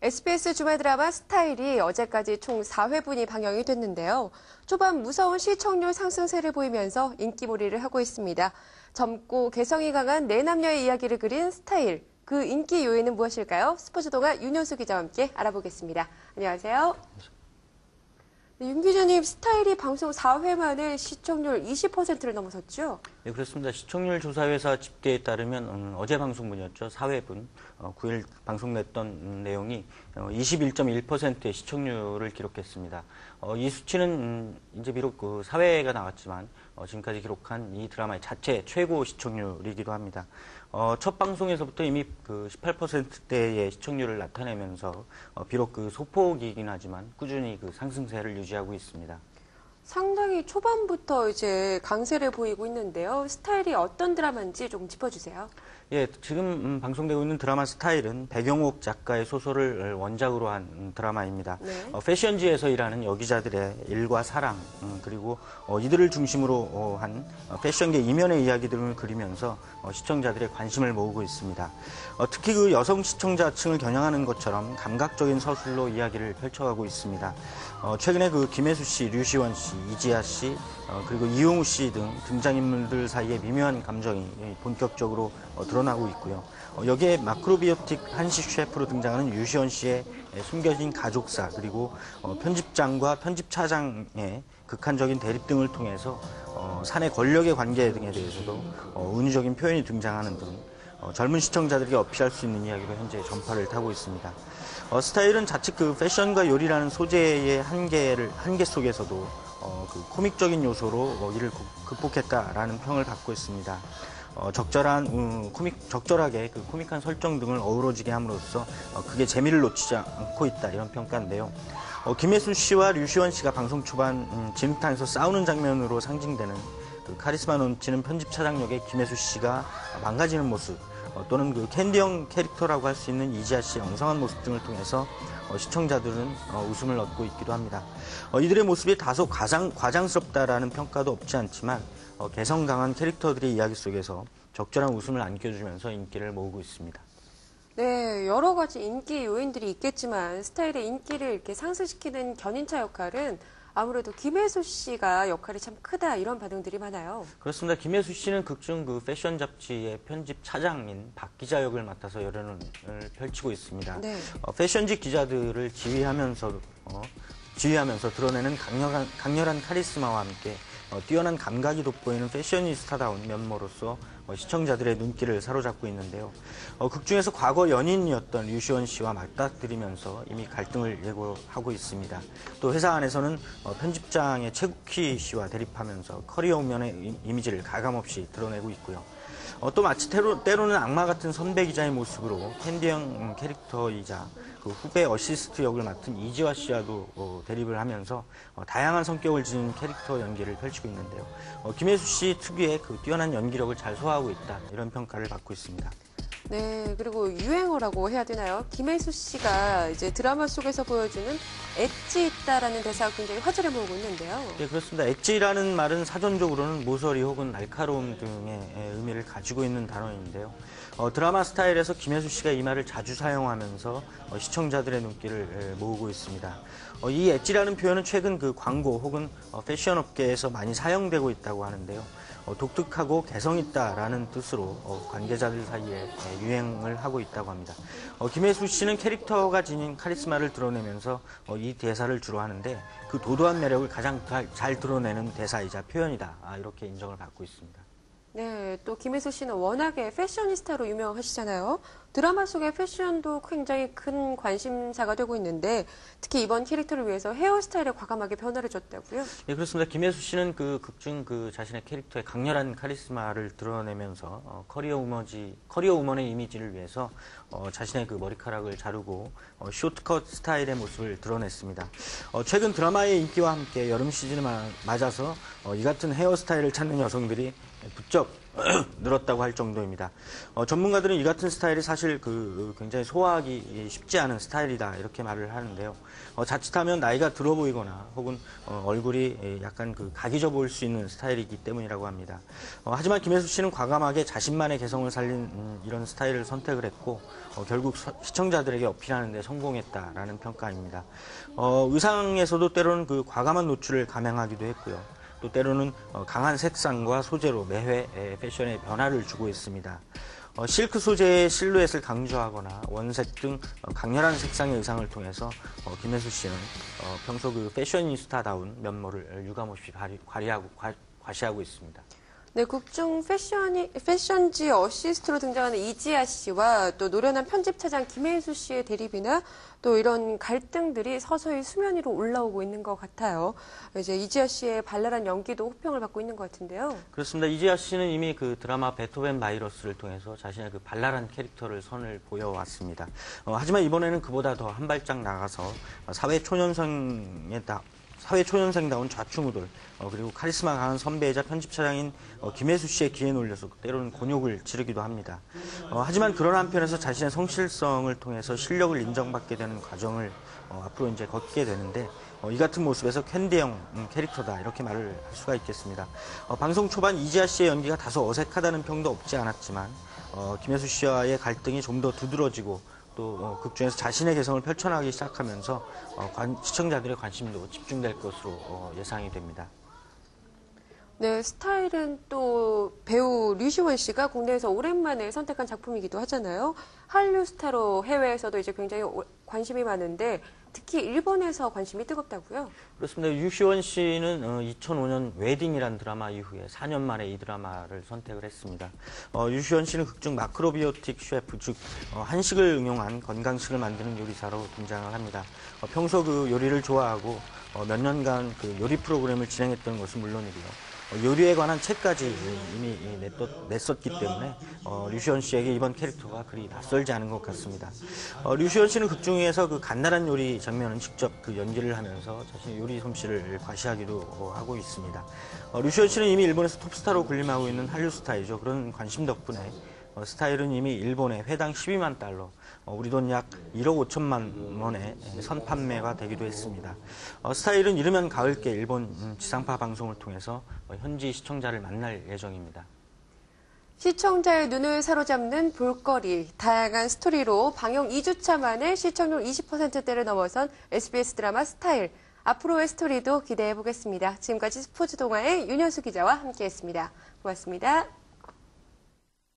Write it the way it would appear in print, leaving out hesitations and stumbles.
SBS 주말 드라마 스타일이 어제까지 총 4회분이 방영이 됐는데요. 초반 무서운 시청률 상승세를 보이면서 인기몰이를 하고 있습니다. 젊고 개성이 강한 네 남녀의 이야기를 그린 스타일. 그 인기 요인은 무엇일까요? 스포츠동아 윤현수 기자와 함께 알아보겠습니다. 안녕하세요. 네, 윤 기자님, 스타일이 방송 4회 만에 시청률 20%를 넘어섰죠? 네, 그렇습니다. 시청률 조사회사 집계에 따르면 어제 방송분이었죠. 4회분 9일 방송됐던 내용이 21.1%의 시청률을 기록했습니다. 이 수치는 이제 비록 그 4회가 나왔지만 지금까지 기록한 이 드라마의 자체 최고 시청률이기도 합니다. 첫 방송에서부터 이미 그 18%대의 시청률을 나타내면서 비록 그 소폭이긴 하지만 꾸준히 그 상승세를 유지하고 있습니다. 상당히 초반부터 이제 강세를 보이고 있는데요. 스타일이 어떤 드라마인지 조금 짚어주세요. 예, 지금 방송되고 있는 드라마 스타일은 백영옥 작가의 소설을 원작으로 한 드라마입니다. 네. 패션지에서 일하는 여기자들의 일과 사랑, 그리고 이들을 중심으로 한 패션계 이면의 이야기들을 그리면서 시청자들의 관심을 모으고 있습니다. 특히 그 여성 시청자층을 겨냥하는 것처럼 감각적인 서술로 이야기를 펼쳐가고 있습니다. 최근에 그 김혜수 씨, 류시원 씨, 이지아 씨, 그리고 이용우 씨 등 등장인물들 사이에 미묘한 감정이 본격적으로 드러나고 있고요. 여기에 마크로비오틱 한식 셰프로 등장하는 유시원 씨의 숨겨진 가족사, 그리고 편집장과 편집차장의 극한적인 대립 등을 통해서 사내 권력의 관계 등에 대해서도 은유적인 표현이 등장하는 등 젊은 시청자들에게 어필할 수 있는 이야기로 현재 전파를 타고 있습니다. 스타일은 자칫 그 패션과 요리라는 소재의 한계 속에서도 그 코믹적인 요소로 이를 극복했다라는 평을 받고 있습니다. 적절하게 그 코믹한 설정 등을 어우러지게 함으로써 그게 재미를 놓치지 않고 있다, 이런 평가인데요. 김혜수 씨와 류시원 씨가 방송 초반 진흙탕에서 싸우는 장면으로 상징되는 그 카리스마 넘치는 편집차장 역의 김혜수 씨가 망가지는 모습, 또는 그 캔디형 캐릭터라고 할 수 있는 이지아 씨의 엉성한 모습 등을 통해서 시청자들은 웃음을 얻고 있기도 합니다. 이들의 모습이 다소 과장스럽다라는 평가도 없지 않지만 개성 강한 캐릭터들의 이야기 속에서 적절한 웃음을 안겨주면서 인기를 모으고 있습니다. 네, 여러 가지 인기 요인들이 있겠지만 스타일의 인기를 이렇게 상승시키는 견인차 역할은 아무래도 김혜수 씨가 역할이 참 크다, 이런 반응들이 많아요. 그렇습니다. 김혜수 씨는 극중 그 패션 잡지의 편집 차장인 박 기자 역을 맡아서 열연을 펼치고 있습니다. 네. 패션지 기자들을 지휘하면서 드러내는 강렬한 카리스마와 함께 뛰어난 감각이 돋보이는 패셔니스타다운 면모로서 시청자들의 눈길을 사로잡고 있는데요. 극중에서 과거 연인이었던 류시원 씨와 맞닥뜨리면서 이미 갈등을 예고하고 있습니다. 또 회사 안에서는 편집장의 최국희 씨와 대립하면서 커리어 우면의 이미지를 가감없이 드러내고 있고요. 또 마치 때로는 악마 같은 선배 기자의 모습으로 캔디형 캐릭터이자 그 후배 어시스트 역을 맡은 이지화 씨와도 대립을 하면서 다양한 성격을 지닌 캐릭터 연기를 펼치고 있는데요. 김혜수 씨 특유의 그 뛰어난 연기력을 잘 소화하고 있다, 이런 평가를 받고 있습니다. 네, 그리고 유행어라고 해야 되나요? 김혜수 씨가 이제 드라마 속에서 보여주는 엣지 있다라는 대사가 굉장히 화제를 모으고 있는데요. 네, 그렇습니다. 엣지라는 말은 사전적으로는 모서리 혹은 날카로움 등의 의미를 가지고 있는 단어인데요. 드라마 스타일에서 김혜수 씨가 이 말을 자주 사용하면서 시청자들의 눈길을 모으고 있습니다. 이 엣지라는 표현은 최근 그 광고 혹은 패션 업계에서 많이 사용되고 있다고 하는데요. 독특하고 개성있다라는 뜻으로 관계자들 사이에 유행을 하고 있다고 합니다. 김혜수 씨는 캐릭터가 지닌 카리스마를 드러내면서 이 대사를 주로 하는데 그 도도한 매력을 가장 잘 드러내는 대사이자 표현이다, 이렇게 인정을 받고 있습니다. 네, 또 김혜수 씨는 워낙에 패셔니스타로 유명하시잖아요. 드라마 속의 패션도 굉장히 큰 관심사가 되고 있는데 특히 이번 캐릭터를 위해서 헤어스타일에 과감하게 변화를 줬다고요? 네, 그렇습니다. 김혜수 씨는 그 극중 그 자신의 캐릭터의 강렬한 카리스마를 드러내면서 커리어 우먼의 이미지를 위해서 자신의 그 머리카락을 자르고 쇼트컷 스타일의 모습을 드러냈습니다. 최근 드라마의 인기와 함께 여름 시즌을 맞아서 이 같은 헤어스타일을 찾는 여성들이 부쩍 늘었다고 할 정도입니다. 전문가들은 이 같은 스타일이 사실 굉장히 소화하기 쉽지 않은 스타일이다 이렇게 말을 하는데요. 자칫하면 나이가 들어 보이거나 혹은 얼굴이 약간 각이 져 보일 수 있는 스타일이기 때문이라고 합니다. 하지만 김혜수 씨는 과감하게 자신만의 개성을 살린 이런 스타일을 선택을 했고 결국 시청자들에게 어필하는 데 성공했다라는 평가입니다. 의상에서도 때로는 과감한 노출을 감행하기도 했고요. 또 때로는 강한 색상과 소재로 매회 패션에 변화를 주고 있습니다. 실크 소재의 실루엣을 강조하거나 원색 등 강렬한 색상의 의상을 통해서 김혜수 씨는 평소 패셔니스타다운 면모를 유감없이 과시하고 있습니다. 네, 극중 패션지 어시스트로 등장하는 이지아 씨와 또 노련한 편집차장 김혜수 씨의 대립이나 또 이런 갈등들이 서서히 수면 위로 올라오고 있는 것 같아요. 이제 이지아 씨의 발랄한 연기도 호평을 받고 있는 것 같은데요. 그렇습니다. 이지아 씨는 이미 드라마 베토벤 바이러스를 통해서 자신의 발랄한 캐릭터를 선을 보여왔습니다. 하지만 이번에는 그보다 더 한 발짝 나가서 사회초년생다운 좌충우돌, 그리고 카리스마 강한 선배이자 편집차장인 김혜수 씨의 귀에 놀려서 때로는 곤욕을 치르기도 합니다. 하지만 그런 한편에서 자신의 성실성을 통해서 실력을 인정받게 되는 과정을 앞으로 이제 걷게 되는데 이 같은 모습에서 캔디형 캐릭터다 이렇게 말을 할 수가 있겠습니다. 방송 초반 이지아 씨의 연기가 다소 어색하다는 평도 없지 않았지만 김혜수 씨와의 갈등이 좀 더 두드러지고 또 극중에서 자신의 개성을 펼쳐나가기 시작하면서 시청자들의 관심도 집중될 것으로 예상이 됩니다. 네, 스타일은 또 배우 류시원 씨가 국내에서 오랜만에 선택한 작품이기도 하잖아요. 한류 스타로 해외에서도 이제 굉장히 관심이 많은데 특히 일본에서 관심이 뜨겁다고요? 그렇습니다. 류시원 씨는 2005년 웨딩이라는 드라마 이후에 4년 만에 이 드라마를 선택을 했습니다. 류시원 씨는 극중 마크로비오틱 셰프, 즉 한식을 응용한 건강식을 만드는 요리사로 등장을 합니다. 평소 요리를 좋아하고 몇 년간 요리 프로그램을 진행했던 것은 물론이고요. 요리에 관한 책까지 이미 냈었기 때문에 류시원 씨에게 이번 캐릭터가 그리 낯설지 않은 것 같습니다. 류시원 씨는 극중에서 간단한 요리 장면은 직접 연기를 하면서 자신의 요리 솜씨를 과시하기도 하고 있습니다. 류시원 씨는 이미 일본에서 톱스타로 군림하고 있는 한류 스타이죠. 그런 관심 덕분에 스타일은 이미 일본에 회당 12만 달러, 우리 돈 약 1억 5천만 원의 선판매가 되기도 했습니다. 스타일은 이르면 가을께 일본 지상파 방송을 통해서 현지 시청자를 만날 예정입니다. 시청자의 눈을 사로잡는 볼거리, 다양한 스토리로 방영 2주차 만에 시청률 20%대를 넘어선 SBS 드라마 스타일. 앞으로의 스토리도 기대해 보겠습니다. 지금까지 스포츠 동아의 윤현수 기자와 함께했습니다. 고맙습니다.